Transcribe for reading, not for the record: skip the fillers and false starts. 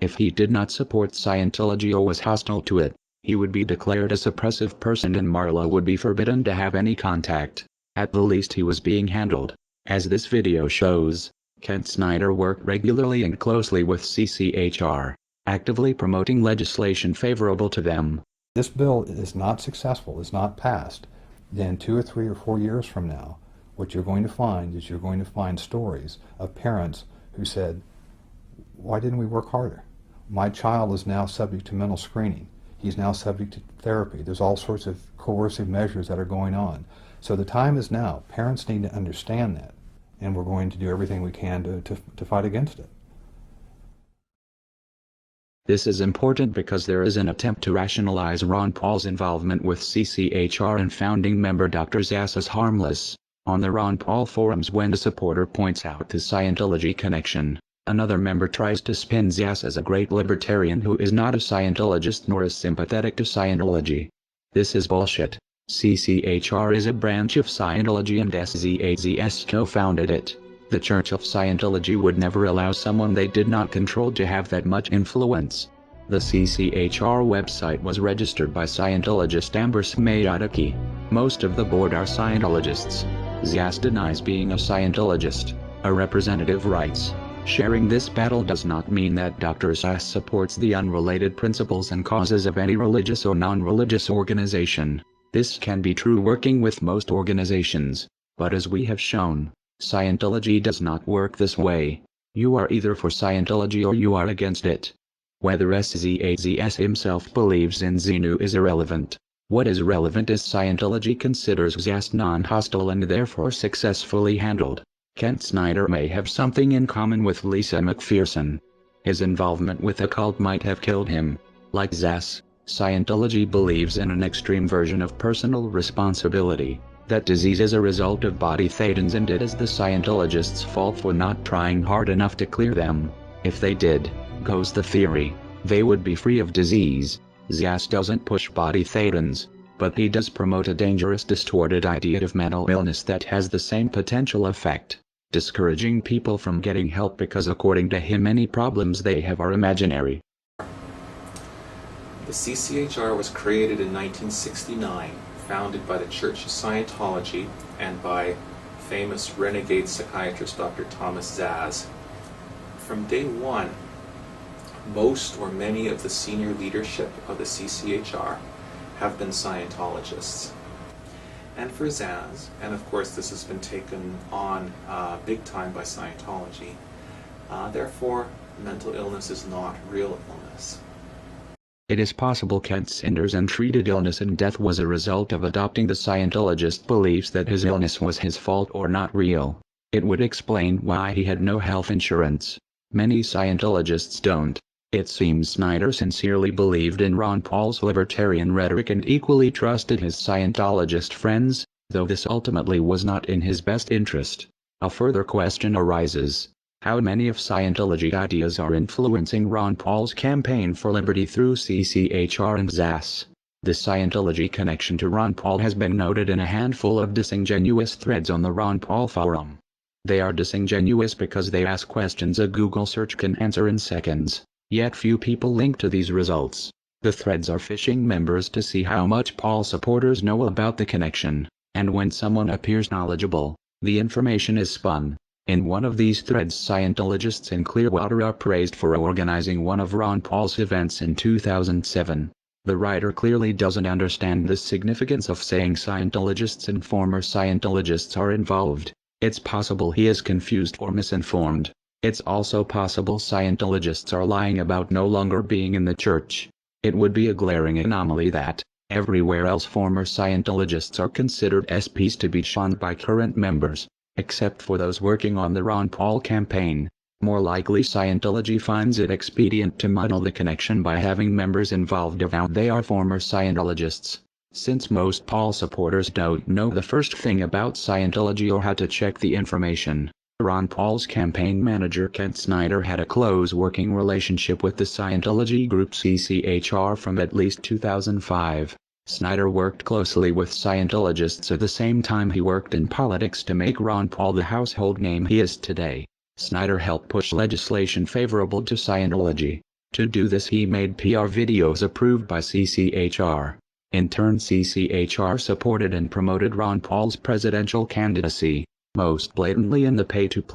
If he did not support Scientology or was hostile to it, he would be declared a suppressive person and Marla would be forbidden to have any contact. At the least he was being handled. As this video shows, Kent Snyder worked regularly and closely with CCHR, actively promoting legislation favorable to them. This bill is not successful, is not passed, then 2 or 3 or 4 years from now, what you're going to find is you're going to find stories of parents who said, why didn't we work harder? My child is now subject to mental screening. He's now subject to therapy. There's all sorts of coercive measures that are going on. So the time is now. Parents need to understand that, and we're going to do everything we can to fight against it. This is important because there is an attempt to rationalize Ron Paul's involvement with CCHR and founding member Dr. Zass as harmless. On the Ron Paul forums, when a supporter points out the Scientology connection, another member tries to spin Zass as a great libertarian who is not a Scientologist nor is sympathetic to Scientology. This is bullshit. CCHR is a branch of Scientology and SZAZS co-founded it. The Church of Scientology would never allow someone they did not control to have that much influence. The CCHR website was registered by Scientologist Amber Smayataki. Most of the board are Scientologists. Zass denies being a Scientologist. A representative writes, sharing this battle does not mean that Dr. Zass supports the unrelated principles and causes of any religious or non-religious organization. This can be true working with most organizations, but as we have shown, Scientology does not work this way. You are either for Scientology or you are against it. Whether SZAZS himself believes in Xenu is irrelevant. What is relevant is Scientology considers Zass non-hostile and therefore successfully handled. Kent Snyder may have something in common with Lisa McPherson. His involvement with the cult might have killed him. Like Zass, Scientology believes in an extreme version of personal responsibility. That disease is a result of body thetans and it is the Scientologists' fault for not trying hard enough to clear them. If they did, goes the theory, they would be free of disease. Zass doesn't push body thetans, but he does promote a dangerous distorted idea of mental illness that has the same potential effect, discouraging people from getting help because according to him any problems they have are imaginary. The CCHR was created in 1969. Founded by the Church of Scientology and by famous renegade psychiatrist Dr. Thomas Zass. From day one, most or many of the senior leadership of the CCHR have been Scientologists. And for Zass, and of course this has been taken on big time by Scientology, therefore mental illness is not real illness. It is possible Kent Snyder's untreated illness and death was a result of adopting the Scientologist beliefs that his illness was his fault or not real. It would explain why he had no health insurance. Many Scientologists don't. It seems Snyder sincerely believed in Ron Paul's libertarian rhetoric and equally trusted his Scientologist friends, though this ultimately was not in his best interest. A further question arises. How many of Scientology ideas are influencing Ron Paul's campaign for liberty through CCHR and Zass? The Scientology connection to Ron Paul has been noted in a handful of disingenuous threads on the Ron Paul forum. They are disingenuous because they ask questions a Google search can answer in seconds, yet few people link to these results. The threads are phishing members to see how much Paul supporters know about the connection, and when someone appears knowledgeable, the information is spun. In one of these threads, Scientologists in Clearwater are praised for organizing one of Ron Paul's events in 2007. The writer clearly doesn't understand the significance of saying Scientologists and former Scientologists are involved. It's possible he is confused or misinformed. It's also possible Scientologists are lying about no longer being in the church. It would be a glaring anomaly that, everywhere else former Scientologists are considered SPs to be shunned by current members, except for those working on the Ron Paul campaign. More likely Scientology finds it expedient to muddle the connection by having members involved avowed they are former Scientologists. Since most Paul supporters don't know the first thing about Scientology or how to check the information, Ron Paul's campaign manager Kent Snyder had a close working relationship with the Scientology group CCHR from at least 2005. Snyder worked closely with Scientologists at the same time he worked in politics to make Ron Paul the household name he is today. Snyder helped push legislation favorable to Scientology. To do this, he made PR videos approved by CCHR. In turn, CCHR supported and promoted Ron Paul's presidential candidacy, most blatantly in the pay-to-play